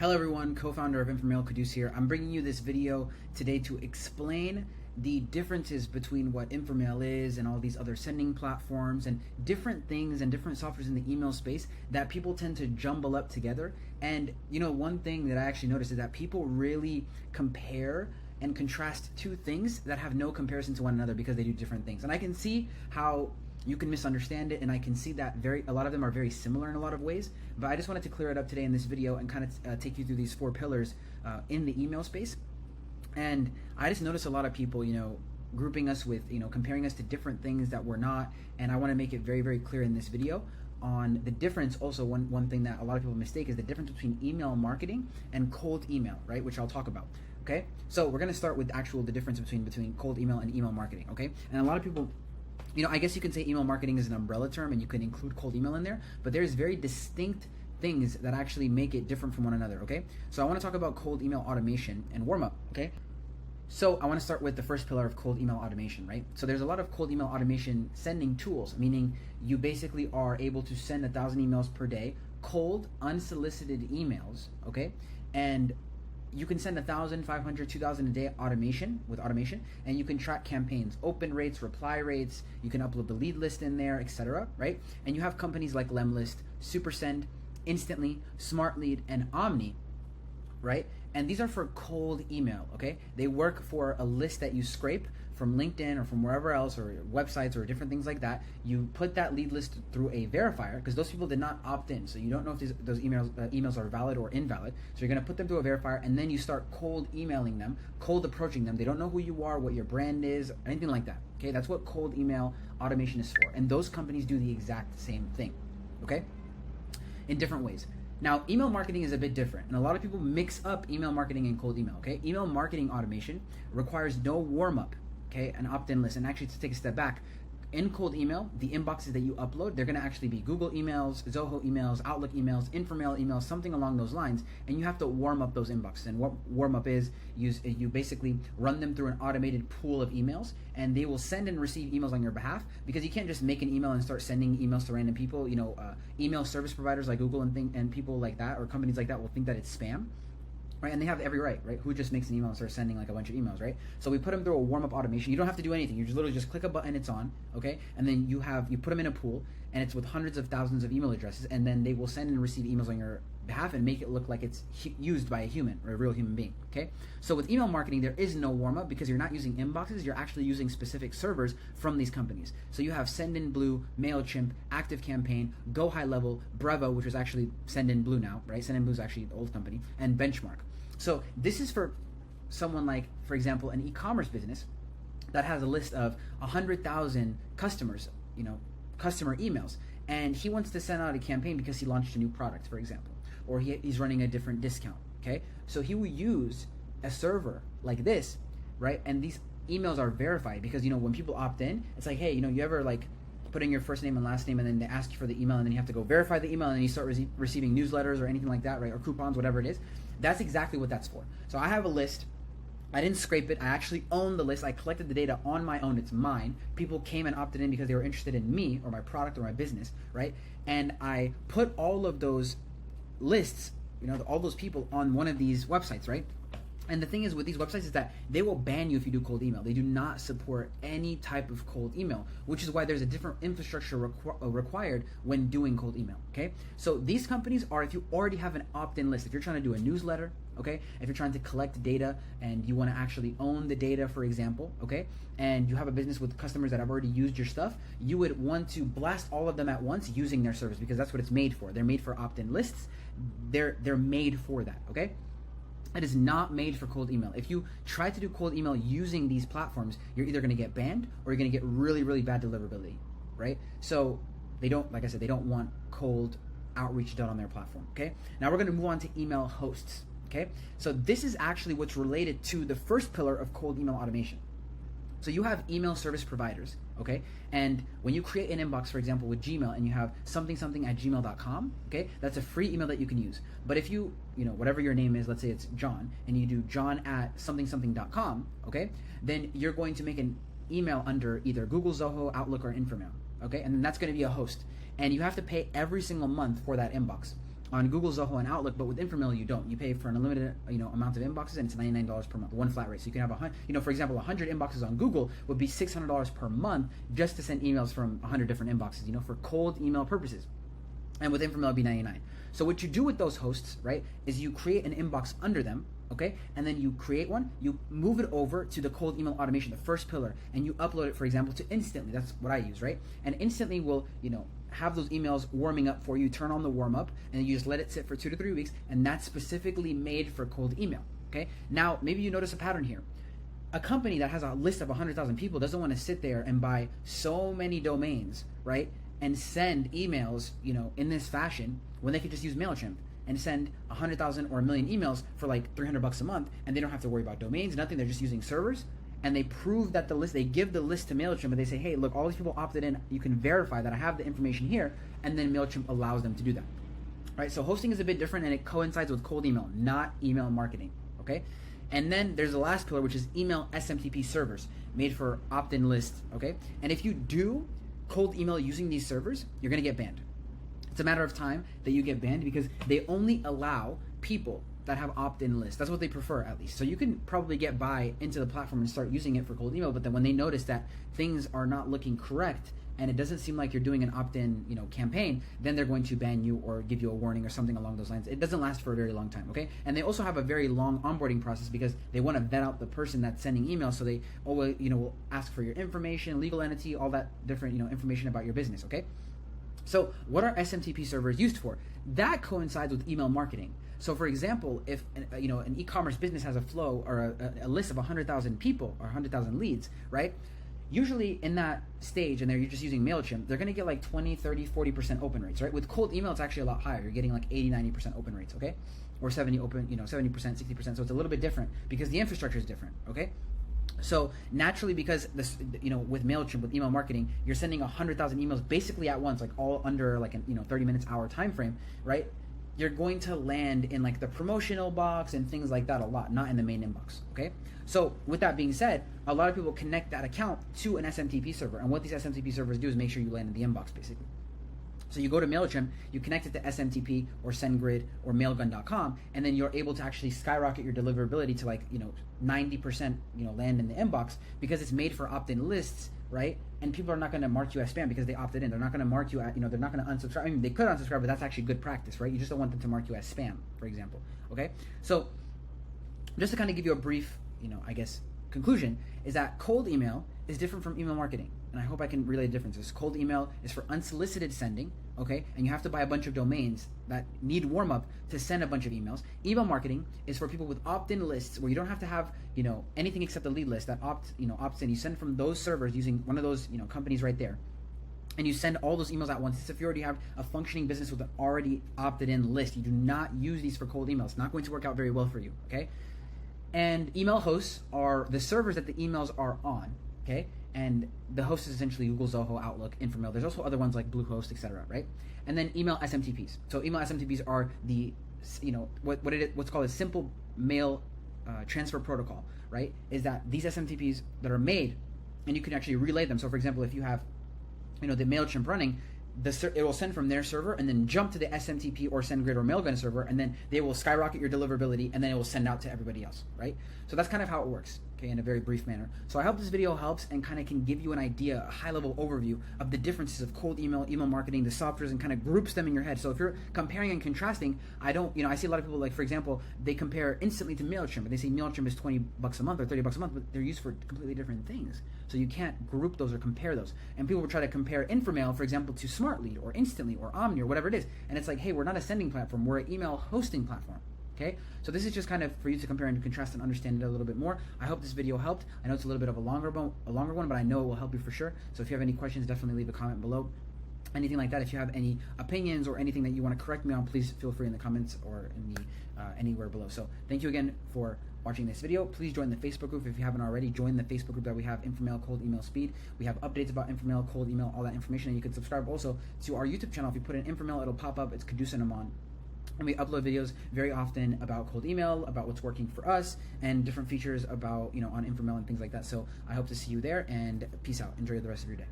Hello everyone, co-founder of Infomail, Kudus here. I'm bringing you this video today to explain the differences between what Infomail is and all these other sending platforms and different things and different softwares in the email space that people tend to jumble up together. And one thing that I actually noticed is that people really compare and contrast two things that have no comparison to one another because they do different things. And I can see how you can misunderstand it, and I can see that a lot of them are very similar in a lot of ways, but I just wanted to clear it up today in this video and kind of take you through these four pillars in the email space. And I just noticed a lot of people, grouping us with, comparing us to different things that we're not, and I want to make it very, very clear in this video on the difference. Also, one thing that a lot of people mistake is the difference between email marketing and cold email, right, which I'll talk about. Okay, so we're going to start with the difference between cold email and email marketing. Okay, and a lot of people, I guess you can say email marketing is an umbrella term and you can include cold email in there, but there's very distinct things that actually make it different from one another, okay? So I want to talk about cold email automation and warm up, okay? So I want to start with the first pillar of cold email automation, right? So there's a lot of cold email automation sending tools, meaning you basically are able to send 1,000 emails per day, cold, unsolicited emails, okay? And you can send 1,000, 500, 2,000 a day with automation, and you can track campaigns, open rates, reply rates, you can upload the lead list in there, etc., right? And you have companies like Lemlist, SuperSend, Instantly, SmartLead, and Omni, right? And these are for cold email, okay? They work for a list that you scrape from LinkedIn or from wherever else, or websites or different things like that. You put that lead list through a verifier because those people did not opt in, so you don't know if those emails are valid or invalid. So you're going to put them through a verifier, and then you start cold emailing them, cold approaching them. They don't know who you are, what your brand is, anything like that. Okay, that's what cold email automation is for, and those companies do the exact same thing. Okay, in different ways. Now, email marketing is a bit different, and a lot of people mix up email marketing and cold email. Okay, email marketing automation requires no warm up. Okay, an opt-in list. And actually, to take a step back, in cold email, the inboxes that you upload, they're going to actually be Google emails, Zoho emails, Outlook emails, Infomail emails, something along those lines, and you have to warm up those inboxes. And what warm up is, you basically run them through an automated pool of emails, and they will send and receive emails on your behalf, because you can't just make an email and start sending emails to random people. Email service providers like Google and people like that, or companies like that, will think that it's spam. Right? And they have every right? Who just makes an email and starts sending like a bunch of emails, right? So we put them through a warm-up automation. You don't have to do anything. You literally just click a button, it's on, okay? And then you put them in a pool, and it's with hundreds of thousands of email addresses, and then they will send and receive emails on your behalf and make it look like it's used by a human or a real human being, okay? So with email marketing, there is no warm-up because you're not using inboxes. You're actually using specific servers from these companies. So you have Sendinblue, MailChimp, ActiveCampaign, Go High Level, Brevo, which is actually Sendinblue now, right? Sendinblue is actually the old company, and Benchmark. So this is for someone like, for example, an e-commerce business that has a list of 100,000 customers, customer emails, and he wants to send out a campaign because he launched a new product, for example, or he's running a different discount, okay? So he will use a server like this, right? And these emails are verified because, when people opt in, it's like, hey, you ever like put in your first name and last name, and then they ask you for the email, and then you have to go verify the email, and then you start receiving newsletters or anything like that, right? Or coupons, whatever it is. That's exactly what that's for. So I have a list. I didn't scrape it. I actually own the list. I collected the data on my own. It's mine. People came and opted in because they were interested in me or my product or my business, right? And I put all of those lists, all those people on one of these websites, right? And the thing is with these websites is that they will ban you if you do cold email. They do not support any type of cold email, which is why there's a different infrastructure required when doing cold email, okay? So these companies are if you already have an opt-in list. If you're trying to do a newsletter, okay? If you're trying to collect data and you want to actually own the data, for example, okay? And you have a business with customers that have already used your stuff, you would want to blast all of them at once using their service because that's what it's made for. They're made for opt-in lists. They're made for that, okay? It is not made for cold email. If you try to do cold email using these platforms, you're either going to get banned or you're going to get really, really bad deliverability, right? So they don't, like I said, they don't want cold outreach done on their platform, okay? Now we're going to move on to email hosts, okay? So this is actually what's related to the first pillar of cold email automation. So you have email service providers, okay? And when you create an inbox, for example, with Gmail, and you have something@gmail.com, okay? That's a free email that you can use. But if you, whatever your name is, let's say it's John, and you do john@something.com, okay? Then you're going to make an email under either Google, Zoho, Outlook, or Infomail, okay? And then that's going to be a host. And you have to pay every single month for that inbox. on Google, Zoho, and Outlook, but with InfraMail you don't. You pay for an unlimited amount of inboxes, and it's $99 per month, one flat rate. So you can have for example, 100 inboxes on Google would be $600 per month just to send emails from 100 different inboxes, for cold email purposes. And with InfraMail it'd be $99. So what you do with those hosts, right, is you create an inbox under them, okay, and then you create one, you move it over to the cold email automation, the first pillar, and you upload it, for example, to Instantly. That's what I use, right? And Instantly will, have those emails warming up for you, turn on the warm up, and then you just let it sit for 2 to 3 weeks, and that's specifically made for cold email, okay? Now, maybe you notice a pattern here. A company that has a list of 100,000 people doesn't want to sit there and buy so many domains, right, and send emails, in this fashion when they could just use MailChimp and send 100,000 or 1 million emails for like $300 a month, and they don't have to worry about domains, nothing. They're just using servers, and they prove that they give the list to MailChimp, and they say, hey, look, all these people opted in. You can verify that I have the information here, and then MailChimp allows them to do that. Right? So hosting is a bit different, and it coincides with cold email, not email marketing. Okay? And then there's the last pillar, which is email SMTP servers, made for opt-in lists. Okay? And if you do cold email using these servers, you're going to get banned. It's a matter of time that you get banned because they only allow people that have opt-in lists. That's what they prefer, at least. So you can probably get into the platform and start using it for cold email, but then when they notice that things are not looking correct and it doesn't seem like you're doing an opt-in, campaign, then they're going to ban you or give you a warning or something along those lines. It doesn't last for a very long time, okay? And they also have a very long onboarding process because they want to vet out the person that's sending emails, so they always, will ask for your information, legal entity, all that different, information about your business, okay? So what are SMTP servers used for? That coincides with email marketing. So for example, if an e-commerce business has a flow or a list of 100,000 people or 100,000 leads, right? Usually in that stage, and you're just using MailChimp, they're going to get like 20, 30, 40% open rates, right? With cold email, it's actually a lot higher. You're getting like 80, 90% open rates, okay? Or 70%, 60%. So it's a little bit different because the infrastructure is different, okay? So naturally, because this, with MailChimp, with email marketing, you're sending 100,000 emails basically at once, like all under like 30 minutes, hour time frame, right? You're going to land in like the promotional box and things like that a lot, not in the main inbox, okay? So with that being said, a lot of people connect that account to an SMTP server, and what these SMTP servers do is make sure you land in the inbox, basically. So you go to MailChimp, you connect it to SMTP or SendGrid or Mailgun.com, and then you're able to actually skyrocket your deliverability to 90%, land in the inbox because it's made for opt-in lists, right? And people are not going to mark you as spam because they opted in. They're not going to mark you at, they're not going to unsubscribe. I mean, they could unsubscribe, but that's actually good practice, right? You just don't want them to mark you as spam, for example, okay? So just to kind of give you a brief, conclusion is that cold email is different from email marketing. And I hope I can relay the differences. Cold email is for unsolicited sending, okay? And you have to buy a bunch of domains that need warm up to send a bunch of emails. Email marketing is for people with opt-in lists where you don't have to have, anything except the lead list that opts in. You send from those servers using one of those, companies right there. And you send all those emails at once. It's if you already have a functioning business with an already opted in list. You do not use these for cold email. It's not going to work out very well for you, okay? And email hosts are the servers that the emails are on, okay? And the host is essentially Google, Zoho, Outlook, InfraMail. There's also other ones like Bluehost, etc., right? And then email SMTPs. So email SMTPs are the, what's called a simple mail transfer protocol, right? Is that these SMTPs that are made, and you can actually relay them. So for example, if you have, the MailChimp running, it will send from their server and then jump to the SMTP or SendGrid or Mailgun server, and then they will skyrocket your deliverability, and then it will send out to everybody else, right? So that's kind of how it works, okay, in a very brief manner. So I hope this video helps and kind of can give you an idea, a high-level overview of the differences of cold email, email marketing, the softwares, and kind of groups them in your head. So if you're comparing and contrasting, I see a lot of people, like, for example, they compare Instantly to MailChimp, and they say MailChimp is $20 a month or $30 a month, but they're used for completely different things. So you can't group those or compare those. And people will try to compare InfraMail, for example, to SmartLead or Instantly or Omni or whatever it is. And it's like, hey, we're not a sending platform, we're an email hosting platform. Okay, so this is just kind of for you to compare and contrast and understand it a little bit more. I hope this video helped. I know it's a little bit of a longer one, but I know it will help you for sure. So if you have any questions, definitely leave a comment below. Anything like that. If you have any opinions or anything that you want to correct me on, please feel free in the comments or in the anywhere below. So thank you again for watching this video. Please join the Facebook group if you haven't already. Join the Facebook group that we have, InfraMail Cold Email Speed. We have updates about InfraMail, cold email, all that information. And you can subscribe also to our YouTube channel. If you put in InfraMail, it'll pop up. It's Kudus and Aman. And we upload videos very often about cold email, about what's working for us, and different features about, on InfraMail and things like that. So I hope to see you there, and peace out. Enjoy the rest of your day.